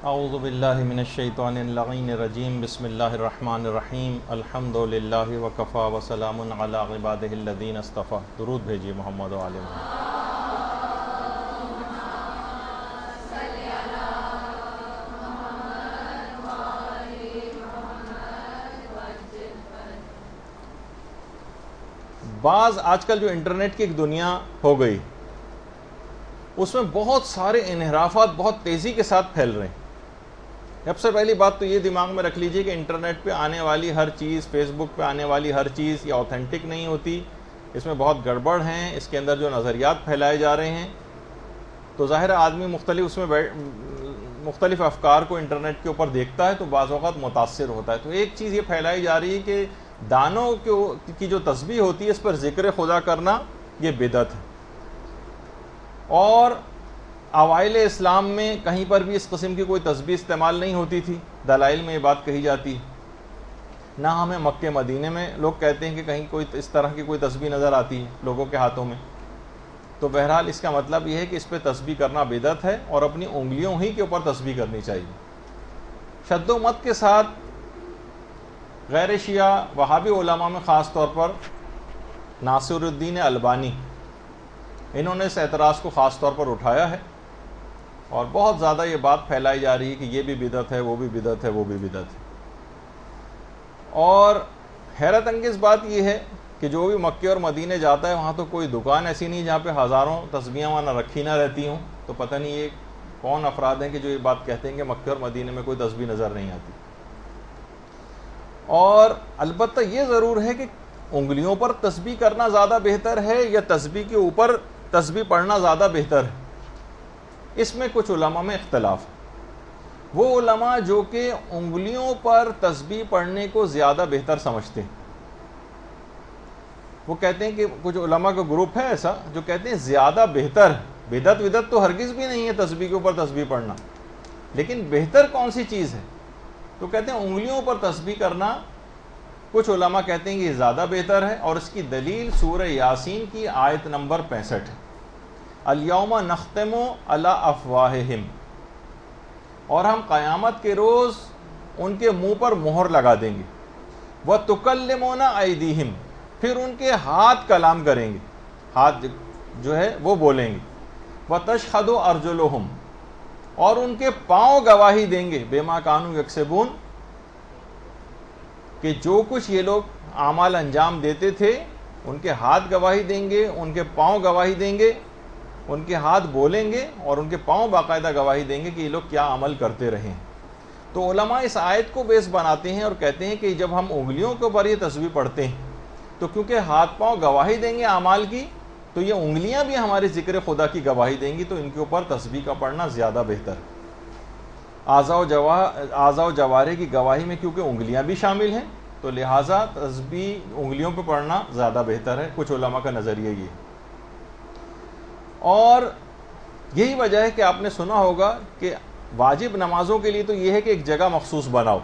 اعوذ باللہ من الشیطان اللعین الرجیم بسم اللہ الرحمن الرحیم الحمد للہ وکفا وسلام علی عبادہ الذین اصطفیٰ. درود بھیجیے محمد و آل محمد. بعض آج کل جو انٹرنیٹ کی ایک دنیا ہو گئی، اس میں بہت سارے انحرافات بہت تیزی کے ساتھ پھیل رہے ہیں. سب سے پہلی بات تو یہ دماغ میں رکھ لیجئے کہ انٹرنیٹ پہ آنے والی ہر چیز، فیس بک پہ آنے والی ہر چیز یہ اوتھینٹک نہیں ہوتی. اس میں بہت گڑبڑ ہیں. اس کے اندر جو نظریات پھیلائے جا رہے ہیں، تو ظاہر آدمی مختلف افکار کو انٹرنیٹ کے اوپر دیکھتا ہے تو بعض اوقات متاثر ہوتا ہے. تو ایک چیز یہ پھیلائی جا رہی ہے کہ دانوں کی جو تسبیح ہوتی ہے اس پر ذکر خدا کرنا یہ بدعت ہے. اور اوائل اسلام میں کہیں پر بھی اس قسم کی کوئی تسبیح استعمال نہیں ہوتی تھی. دلائل میں یہ بات کہی جاتی ہے. نہ ہمیں مکہ مدینے میں لوگ کہتے ہیں کہ کہیں کوئی اس طرح کی کوئی تسبیح نظر آتی ہے لوگوں کے ہاتھوں میں. تو بہرحال اس کا مطلب یہ ہے کہ اس پہ تسبیح کرنا بدعت ہے اور اپنی انگلیوں ہی کے اوپر تسبیح کرنی چاہیے. شد و مت کے ساتھ غیر شیعہ وہابی علماء میں خاص طور پر ناصر الدین البانی، انہوں نے اس اعتراض کو خاص طور پر اٹھایا ہے اور بہت زیادہ یہ بات پھیلائی جا رہی ہے کہ یہ بھی بدعت ہے، وہ بھی بدعت ہے، وہ بھی بدعت ہے. اور حیرت انگیز بات یہ ہے کہ جو بھی مکے اور مدینے جاتا ہے وہاں تو کوئی دکان ایسی نہیں جہاں پہ ہزاروں تسبیحاں وہاں نہ رکھی نہ رہتی ہوں. تو پتہ نہیں یہ کون افراد ہیں کہ جو یہ بات کہتے ہیں کہ مکے اور مدینے میں کوئی تسبیح نظر نہیں آتی. اور البتہ یہ ضرور ہے کہ انگلیوں پر تسبیح کرنا زیادہ بہتر ہے یا تسبیح کے اوپر تسبیح پڑھنا زیادہ بہتر ہے، اس میں کچھ علماء میں اختلاف ہے. وہ علماء جو کہ انگلیوں پر تسبیح پڑھنے کو زیادہ بہتر سمجھتے ہیں، وہ کہتے ہیں کہ کچھ علماء کا گروپ ہے ایسا جو کہتے ہیں زیادہ بہتر ہے. بدعت تو ہرگز بھی نہیں ہے تسبیح کے اوپر تسبیح پڑھنا، لیکن بہتر کون سی چیز ہے؟ تو کہتے ہیں انگلیوں پر تسبیح کرنا. کچھ علماء کہتے ہیں کہ یہ زیادہ بہتر ہے اور اس کی دلیل سورہ یاسین کی آیت نمبر 65 ہے. الیوم نختم علی افواہہم، اور ہم قیامت کے روز ان کے منہ پر مہر لگا دیں گے. وتکلمنا ایدیہم، پھر ان کے ہاتھ کلام کریں گے، ہاتھ جو ہے وہ بولیں گے. وتشہد ارجلہم، اور ان کے پاؤں گواہی دیں گے. بما کانوا یکسبون، کہ جو کچھ یہ لوگ اعمال انجام دیتے تھے ان کے ہاتھ گواہی دیں گے، ان کے پاؤں گواہی دیں گے. ان کے ہاتھ بولیں گے اور ان کے پاؤں باقاعدہ گواہی دیں گے کہ یہ لوگ کیا عمل کرتے رہے ہیں. تو علماء اس آیت کو بیس بناتے ہیں اور کہتے ہیں کہ جب ہم انگلیوں کے اوپر یہ تسبیح پڑھتے ہیں تو کیونکہ ہاتھ پاؤں گواہی دیں گے اعمال کی، تو یہ انگلیاں بھی ہمارے ذکر خدا کی گواہی دیں گی، تو ان کے اوپر تسبیح کا پڑھنا زیادہ بہتر ہے. اعضاء و جوارح کی گواہی میں کیونکہ انگلیاں بھی شامل ہیں تو لہٰذا تسبیح انگلیوں پہ پڑھنا زیادہ بہتر ہے. کچھ علماء کا نظریہ یہ. اور یہی وجہ ہے کہ آپ نے سنا ہوگا کہ واجب نمازوں کے لیے تو یہ ہے کہ ایک جگہ مخصوص بناؤ،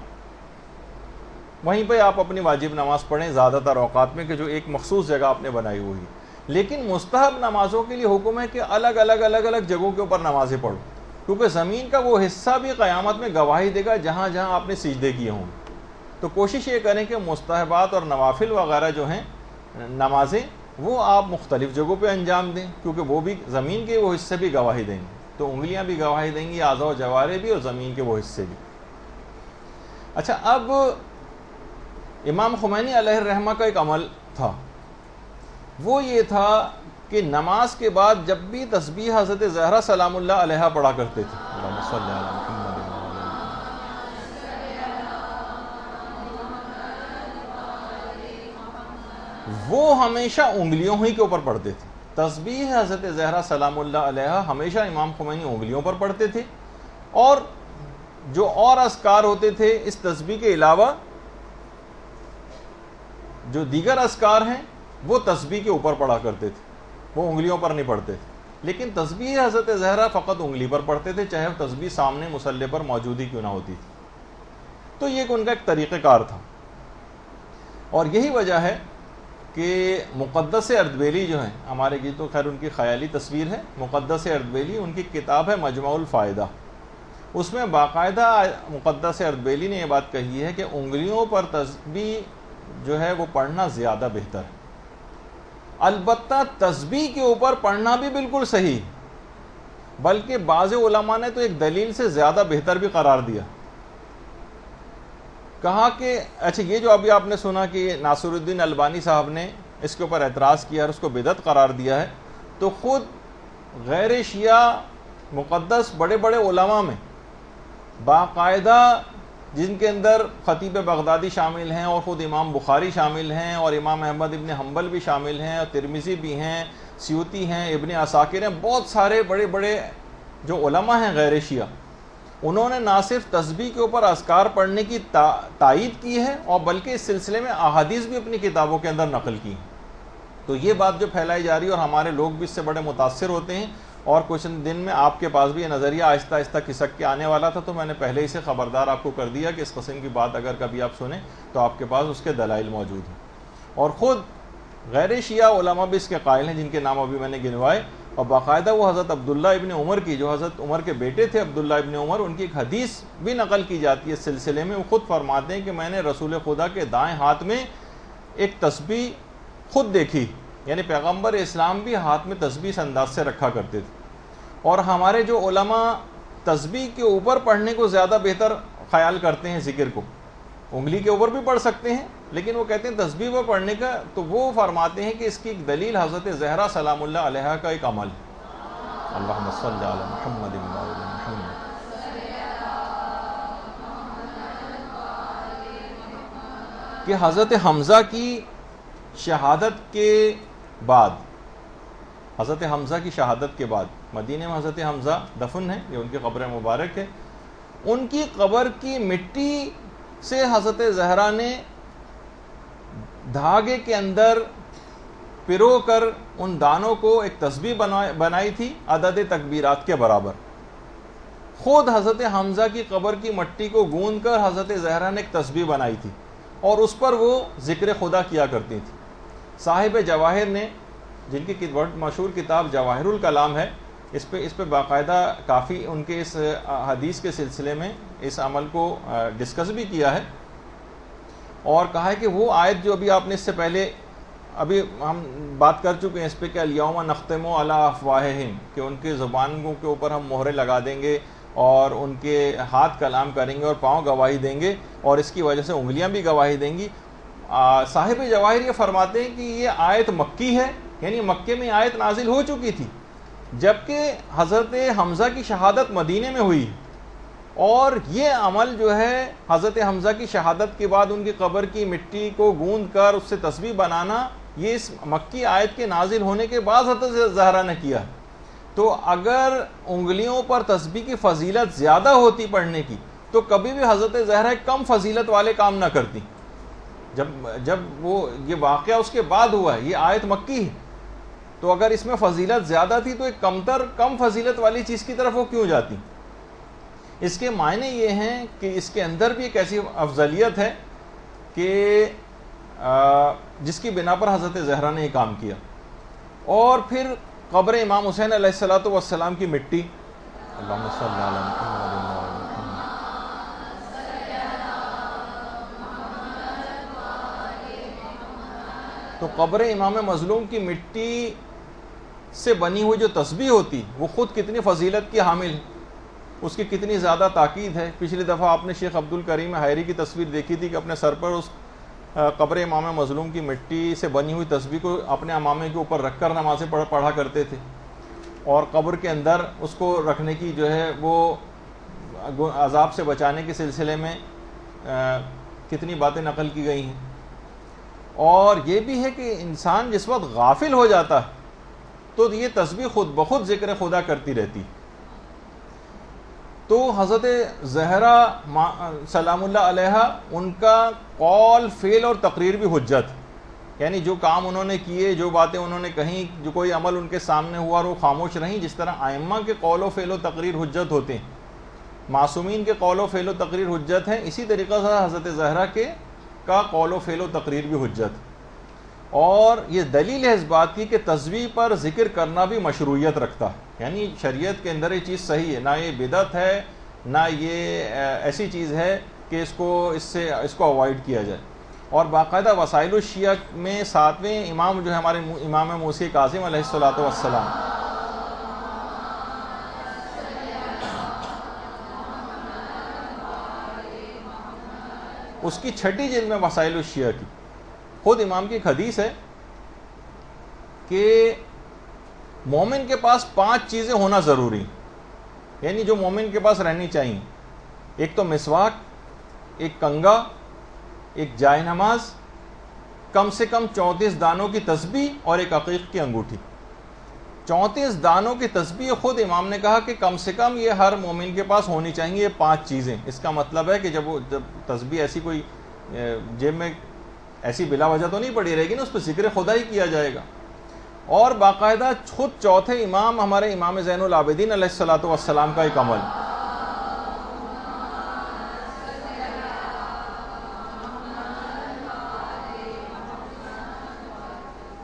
وہیں پہ آپ اپنی واجب نماز پڑھیں زیادہ تر اوقات میں، کہ جو ایک مخصوص جگہ آپ نے بنائی ہوئی ہے. لیکن مستحب نمازوں کے لیے حکم ہے کہ الگ الگ جگہوں کے اوپر نمازیں پڑھو، کیونکہ زمین کا وہ حصہ بھی قیامت میں گواہی دے گا جہاں جہاں آپ نے سجدے کیے ہوں. تو کوشش یہ کریں کہ مستحبات اور نوافل وغیرہ جو ہیں نمازیں وہ آپ مختلف جگہوں پہ انجام دیں، کیونکہ وہ بھی زمین کے وہ حصے بھی گواہی دیں گے. تو انگلیاں بھی گواہی دیں گی، اعضاء و جوارح بھی، اور زمین کے وہ حصے بھی. اچھا، اب امام خمینی علیہ الرحمہ کا ایک عمل تھا، وہ یہ تھا کہ نماز کے بعد جب بھی تسبیح حضرت زہرا سلام اللہ علیہا پڑھا کرتے تھے، اللہم صلی علی محمد، وہ ہمیشہ انگلیوں ہی کے اوپر پڑھتے تھے. تسبیح حضرت زہرا سلام اللہ علیہا ہمیشہ امام خمینی انگلیوں پر پڑھتے تھے، اور جو اور اذکار ہوتے تھے اس تسبیح کے علاوہ، جو دیگر اذکار ہیں وہ تسبیح کے اوپر پڑھا کرتے تھے، وہ انگلیوں پر نہیں پڑھتے تھے. لیکن تسبیح حضرت زہرا فقط انگلی پر پڑھتے تھے، چاہے وہ تسبیح سامنے مصلی پر موجود ہی کیوں نہ ہوتی تھی. تو یہ ان کا ایک طریقہ کار تھا. اور یہی وجہ ہے کہ مقدس اردبیلی جو ہیں ہمارے کی تو خیر ان کی خیالی تصویر ہے، مقدس اردبیلی ان کی کتاب ہے مجموع الفائدہ، اس میں باقاعدہ مقدس اردبیلی نے یہ بات کہی ہے کہ انگلیوں پر تسبیح جو ہے وہ پڑھنا زیادہ بہتر ہے. البتہ تسبیح کے اوپر پڑھنا بھی بالکل صحیح، بلکہ بعض علماء نے تو ایک دلیل سے زیادہ بہتر بھی قرار دیا. کہا کہ اچھا یہ جو ابھی آپ نے سنا کہ ناصر الدین البانی صاحب نے اس کے اوپر اعتراض کیا اور اس کو بدعت قرار دیا ہے، تو خود غیر شیعہ مقدس بڑے بڑے علماء میں باقاعدہ، جن کے اندر خطیب بغدادی شامل ہیں اور خود امام بخاری شامل ہیں اور امام احمد ابن حنبل بھی شامل ہیں اور ترمذی بھی ہیں، سیوطی ہیں، ابن عساکر ہیں، بہت سارے بڑے بڑے جو علماء ہیں غیر شیعہ، انہوں نے نہ صرف تسبیح کے اوپر اذکار پڑھنے کی تائید کی ہے اور بلکہ اس سلسلے میں احادیث بھی اپنی کتابوں کے اندر نقل کی ہیں. تو یہ بات جو پھیلائی جا رہی ہے اور ہمارے لوگ بھی اس سے بڑے متاثر ہوتے ہیں، اور کچھ دن میں آپ کے پاس بھی یہ نظریہ آہستہ آہستہ کھسک کے آنے والا تھا، تو میں نے پہلے ہی سے خبردار آپ کو کر دیا کہ اس قسم کی بات اگر کبھی آپ سنیں تو آپ کے پاس اس کے دلائل موجود ہیں. اور خود غیر شیعہ علماء بھی اس کے قائل ہیں جن کے نام ابھی میں نے گنوائے، اور باقاعدہ وہ حضرت عبداللہ ابن عمر کی، جو حضرت عمر کے بیٹے تھے عبداللہ ابن عمر، ان کی ایک حدیث بھی نقل کی جاتی ہے اس سلسلے میں. وہ خود فرماتے ہیں کہ میں نے رسول خدا کے دائیں ہاتھ میں ایک تسبیح خود دیکھی، یعنی پیغمبر اسلام بھی ہاتھ میں تسبیح اس انداز سے رکھا کرتے تھے. اور ہمارے جو علماء تسبیح کے اوپر پڑھنے کو زیادہ بہتر خیال کرتے ہیں، ذکر کو انگلی کے اوپر بھی پڑھ سکتے ہیں، لیکن وہ کہتے ہیں تسبیح پر پڑھنے کا، تو وہ فرماتے ہیں کہ اس کی ایک دلیل حضرت زہرا سلام اللہ علیہا کا ایک عمل. اللہم صلی علی محمد و آل محمد. کہ حضرت حمزہ کی شہادت کے بعد، حضرت حمزہ کی شہادت کے بعد مدینہ میں حضرت حمزہ دفن ہے، یہ ان کی قبر مبارک ہے، ان کی قبر کی مٹی سے حضرت زہرا نے دھاگے کے اندر پرو کر ان دانوں کو ایک تسبیح بنائی تھی عدد تکبیرات کے برابر. خود حضرت حمزہ کی قبر کی مٹی کو گوندھ کر حضرت زہرا نے ایک تسبیح بنائی تھی اور اس پر وہ ذکر خدا کیا کرتی تھی. صاحب جواہر نے، جن کی بہت مشہور کتاب جواہر الکلام ہے، اس پہ باقاعدہ کافی ان کے اس حدیث کے سلسلے میں اس عمل کو ڈسکس بھی کیا ہے، اور کہا ہے کہ وہ آیت جو ابھی آپ نے اس سے پہلے ابھی ہم بات کر چکے ہیں اس پہ کہ الیوم نختم علی افواہہم، کہ ان کے زبانوں کے اوپر ہم مہرے لگا دیں گے اور ان کے ہاتھ کلام کریں گے اور پاؤں گواہی دیں گے اور اس کی وجہ سے انگلیاں بھی گواہی دیں گی. صاحب جواہر یہ فرماتے ہیں کہ یہ آیت مکی ہے، یعنی مکے میں آیت نازل ہو چکی تھی، جبکہ حضرت حمزہ کی شہادت مدینے میں ہوئی، اور یہ عمل جو ہے حضرت حمزہ کی شہادت کے بعد ان کی قبر کی مٹی کو گوندھ کر اس سے تسبیح بنانا، یہ اس مکی آیت کے نازل ہونے کے بعد حضرت زہرا نے کیا. تو اگر انگلیوں پر تسبیح کی فضیلت زیادہ ہوتی پڑھنے کی، تو کبھی بھی حضرت زہرا کم فضیلت والے کام نہ کرتی. جب وہ یہ واقعہ اس کے بعد ہوا ہے، یہ آیت مکی ہے، تو اگر اس میں فضیلت زیادہ تھی تو ایک کم فضیلت والی چیز کی طرف وہ کیوں جاتی؟ اس کے معنی یہ ہیں کہ اس کے اندر بھی ایک ایسی افضلیت ہے کہ جس کی بنا پر حضرت زہرا نے یہ کام کیا. اور پھر قبر امام حسین علیہ السلام کی مٹی، اللہم صلی علی محمد و آل محمد. تو قبر امام مظلوم کی مٹی سے بنی ہوئی جو تسبیح ہوتی وہ خود کتنی فضیلت کی حامل ہے، اس کی کتنی زیادہ تاکید ہے. پچھلی دفعہ آپ نے شیخ عبد الکریم حائری کی تصویر دیکھی تھی کہ اپنے سر پر اس قبر امام مظلوم کی مٹی سے بنی ہوئی تسبیح کو اپنے امامے کے اوپر رکھ کر نمازیں پڑھا کرتے تھے، اور قبر کے اندر اس کو رکھنے کی جو ہے وہ عذاب سے بچانے کے سلسلے میں کتنی باتیں نقل کی گئی ہیں. اور یہ بھی ہے کہ انسان جس وقت غافل ہو جاتا ہے تو یہ تسبیح خود بخود ذکر خدا کرتی رہتی. تو حضرت زہرا سلام اللہ علیہا، ان کا قول، فعل اور تقریر بھی حجت، یعنی جو کام انہوں نے کیے، جو باتیں انہوں نے کہیں، جو کوئی عمل ان کے سامنے ہوا اور وہ خاموش رہیں، جس طرح ائمہ کے قول و فعل و تقریر حجت ہوتے ہیں، معصومین کے قول و فعل و تقریر حجت ہیں، اسی طریقہ سے حضرت زہرا کا قول و فعل و تقریر بھی حجت. اور یہ دلیل ہے اس بات کی کہ تسبیح پر ذکر کرنا بھی مشروعیت رکھتا ہے، یعنی شریعت کے اندر یہ چیز صحیح ہے، نہ یہ بدعت ہے نہ یہ ایسی چیز ہے کہ اس کو اوائڈ کیا جائے. اور باقاعدہ وسائل الشیعہ میں 7ویں امام جو ہے ہمارے امام موسی کاظم علیہ الصلوۃ والسلام، اس کی 6ٹھی جلد میں وسائل الشیعہ کی خود امام کی ایک حدیث ہے کہ مومن کے پاس 5 چیزیں ہونا ضروری، یعنی جو مومن کے پاس رہنی چاہیے. ایک تو مسواک، ایک کنگا، ایک جائے نماز، کم سے کم 34 دانوں کی تسبیح اور ایک عقیق کی انگوٹھی. 34 دانوں کی تسبیح خود امام نے کہا کہ کم سے کم یہ ہر مومن کے پاس ہونی چاہیے یہ 5 چیزیں. اس کا مطلب ہے کہ جب تسبیح ایسی کوئی جیب میں ایسی بلا وجہ تو نہیں پڑی رہے گی نا، اس پہ ذکر خدا ہی کیا جائے گا. اور باقاعدہ خود چوتھے امام ہمارے امام زین العابدین علیہ الصلوۃ والسلام کا ایک عمل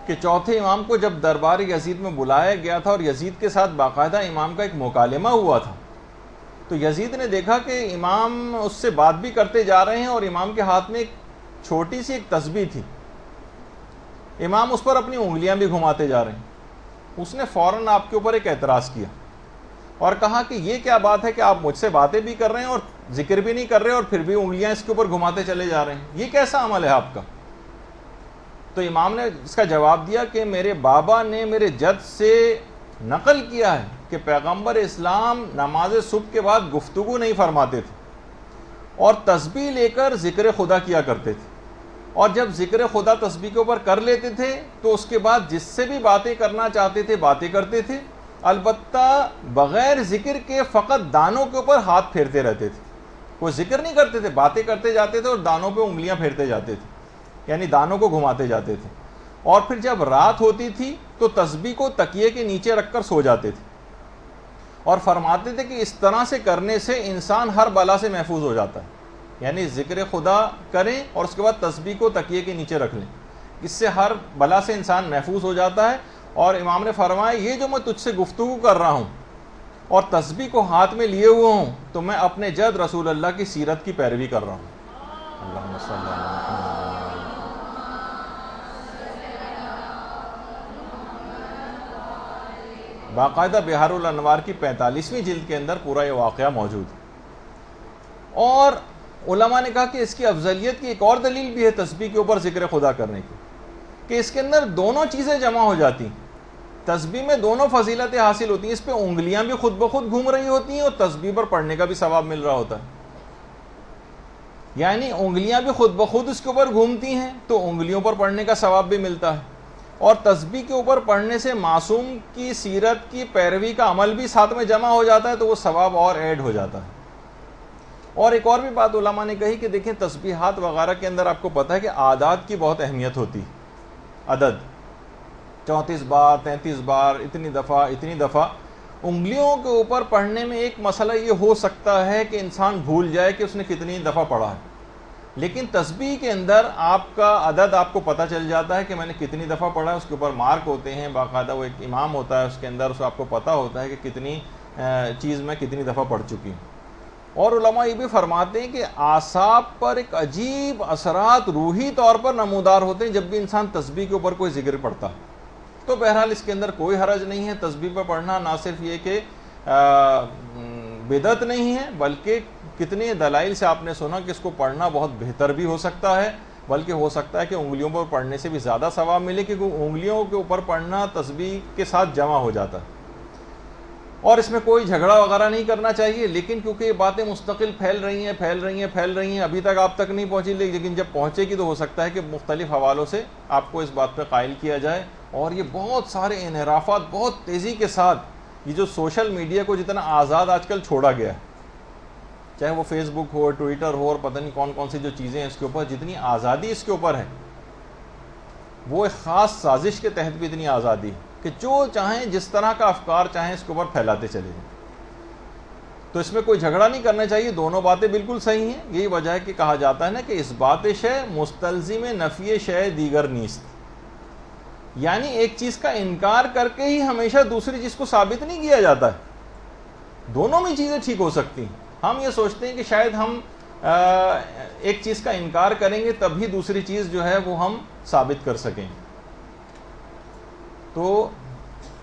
کہ چوتھے امام کو جب دربار یزید میں بلایا گیا تھا اور یزید کے ساتھ باقاعدہ امام کا ایک مکالمہ ہوا تھا، تو یزید نے دیکھا کہ امام اس سے بات بھی کرتے جا رہے ہیں اور امام کے ہاتھ میں ایک چھوٹی سی ایک تسبیح تھی، امام اس پر اپنی انگلیاں بھی گھماتے جا رہے ہیں. اس نے فوراً آپ کے اوپر ایک اعتراض کیا اور کہا کہ یہ کیا بات ہے کہ آپ مجھ سے باتیں بھی کر رہے ہیں اور ذکر بھی نہیں کر رہے اور پھر بھی انگلیاں اس کے اوپر گھماتے چلے جا رہے ہیں، یہ کیسا عمل ہے آپ کا؟ تو امام نے اس کا جواب دیا کہ میرے بابا نے میرے جد سے نقل کیا ہے کہ پیغمبر اسلام نماز صبح کے بعد گفتگو نہیں فرماتے تھے اور تسبیح لے کر ذکر خدا کیا کرتے تھے، اور جب ذکر خدا تسبیح کے اوپر کر لیتے تھے تو اس کے بعد جس سے بھی باتیں کرنا چاہتے تھے باتیں کرتے تھے، البتہ بغیر ذکر کے فقط دانوں کے اوپر ہاتھ پھیرتے رہتے تھے. کوئی ذکر نہیں کرتے تھے، باتیں کرتے جاتے تھے اور دانوں پہ انگلیاں پھیرتے جاتے تھے، یعنی دانوں کو گھماتے جاتے تھے. اور پھر جب رات ہوتی تھی تو تسبیح کو تکیے کے نیچے رکھ کر سو جاتے تھے اور فرماتے تھے کہ اس طرح سے کرنے سے انسان ہر بلا سے محفوظ ہو جاتا ہے. یعنی ذکر خدا کریں اور اس کے بعد تسبیح کو تکیے کے نیچے رکھ لیں، اس سے ہر بلا سے انسان محفوظ ہو جاتا ہے. اور امام نے فرمایا یہ جو میں تجھ سے گفتگو کر رہا ہوں اور تسبیح کو ہاتھ میں لیے ہوئے ہوں تو میں اپنے جد رسول اللہ کی سیرت کی پیروی کر رہا ہوں. اللہم صلی اللہ علیہ وسلم. باقاعدہ بہار الانوار کی 45ویں جلد کے اندر پورا یہ واقعہ موجود ہے. اور علماء نے کہا کہ اس کی افضلیت کی ایک اور دلیل بھی ہے تسبیح کے اوپر ذکر خدا کرنے کی، کہ اس کے اندر دونوں چیزیں جمع ہو جاتی ہیں. تسبیح میں دونوں فضیلتیں حاصل ہوتی ہیں، اس پہ انگلیاں بھی خود بخود گھوم رہی ہوتی ہیں اور تسبیح پر پڑھنے کا بھی ثواب مل رہا ہوتا ہے. یعنی انگلیاں بھی خود بخود اس کے اوپر گھومتی ہیں تو انگلیوں پر پڑھنے کا ثواب بھی ملتا ہے، اور تسبیح کے اوپر پڑھنے سے معصوم کی سیرت کی پیروی کا عمل بھی ساتھ میں جمع ہو جاتا ہے تو وہ ثواب اور ایڈ ہو جاتا ہے. اور ایک اور بھی بات علماء نے کہی کہ دیکھیں تسبیحات وغیرہ کے اندر آپ کو پتہ ہے کہ اعداد کی بہت اہمیت ہوتی ہے. عدد 34 بار 33 بار اتنی دفعہ انگلیوں کے اوپر پڑھنے میں ایک مسئلہ یہ ہو سکتا ہے کہ انسان بھول جائے کہ اس نے کتنی دفعہ پڑھا ہے، لیکن تسبیح کے اندر آپ کا عدد آپ کو پتہ چل جاتا ہے کہ میں نے کتنی دفعہ پڑھا ہے. اس کے اوپر مارک ہوتے ہیں، باقاعدہ وہ ایک امام ہوتا ہے اس کے اندر، اس آپ کو پتہ ہوتا ہے کہ کتنی چیز میں کتنی دفعہ پڑھ چکی ہوں. اور علماء یہ بھی فرماتے ہیں کہ اعصاب پر ایک عجیب اثرات روحی طور پر نمودار ہوتے ہیں جب بھی انسان تسبیح کے اوپر کوئی ذکر پڑھتا ہے. تو بہرحال اس کے اندر کوئی حرج نہیں ہے. تسبیح پہ پڑھنا نہ صرف یہ کہ بدعت نہیں ہے، بلکہ کتنے دلائل سے آپ نے سنا کہ اس کو پڑھنا بہت بہتر بھی ہو سکتا ہے، بلکہ ہو سکتا ہے کہ انگلیوں پر پڑھنے سے بھی زیادہ ثواب ملے، کیونکہ انگلیوں کے اوپر پڑھنا تسبیح کے ساتھ جمع ہو جاتا ہے. اور اس میں کوئی جھگڑا وغیرہ نہیں کرنا چاہیے، لیکن کیونکہ یہ باتیں مستقل پھیل رہی ہیں ابھی تک آپ تک نہیں پہنچی، لیکن جب پہنچے گی تو ہو سکتا ہے کہ مختلف حوالوں سے آپ کو اس بات پہ قائل کیا جائے. اور یہ بہت سارے انحرافات بہت تیزی کے ساتھ، یہ جو سوشل میڈیا کو جتنا آزاد آج کل چھوڑا گیا ہے، چاہے وہ فیس بک ہو، ٹویٹر ہو، اور پتہ نہیں کون کون سی جو چیزیں ہیں اس کے اوپر، جتنی آزادی اس کے اوپر ہے وہ ایک خاص سازش کے تحت بھی اتنی آزادی ہے کہ جو چاہیں جس طرح کا افکار چاہیں اس کے اوپر پھیلاتے چلے جائیں. تو اس میں کوئی جھگڑا نہیں کرنا چاہیے، دونوں باتیں بالکل صحیح ہیں. یہی وجہ ہے کہ کہا جاتا ہے نا کہ اس بات شے مستلزم نفی شے دیگر نیست، یعنی ایک چیز کا انکار کر کے ہی ہمیشہ دوسری چیز کو ثابت نہیں کیا جاتا ہے. دونوں میں چیزیں ٹھیک ہو سکتی ہیں. ہم یہ سوچتے ہیں کہ شاید ہم ایک چیز کا انکار کریں گے تبھی دوسری چیز جو ہے وہ ہم ثابت کر سکیں. تو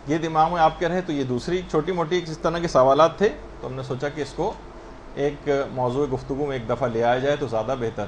یہ دماغ میں آپ کہہ رہے تو یہ دوسری چھوٹی موٹی اس طرح کے سوالات تھے، تو ہم نے سوچا کہ اس کو ایک موضوع گفتگو میں ایک دفعہ لے آیا جائے تو زیادہ بہتر.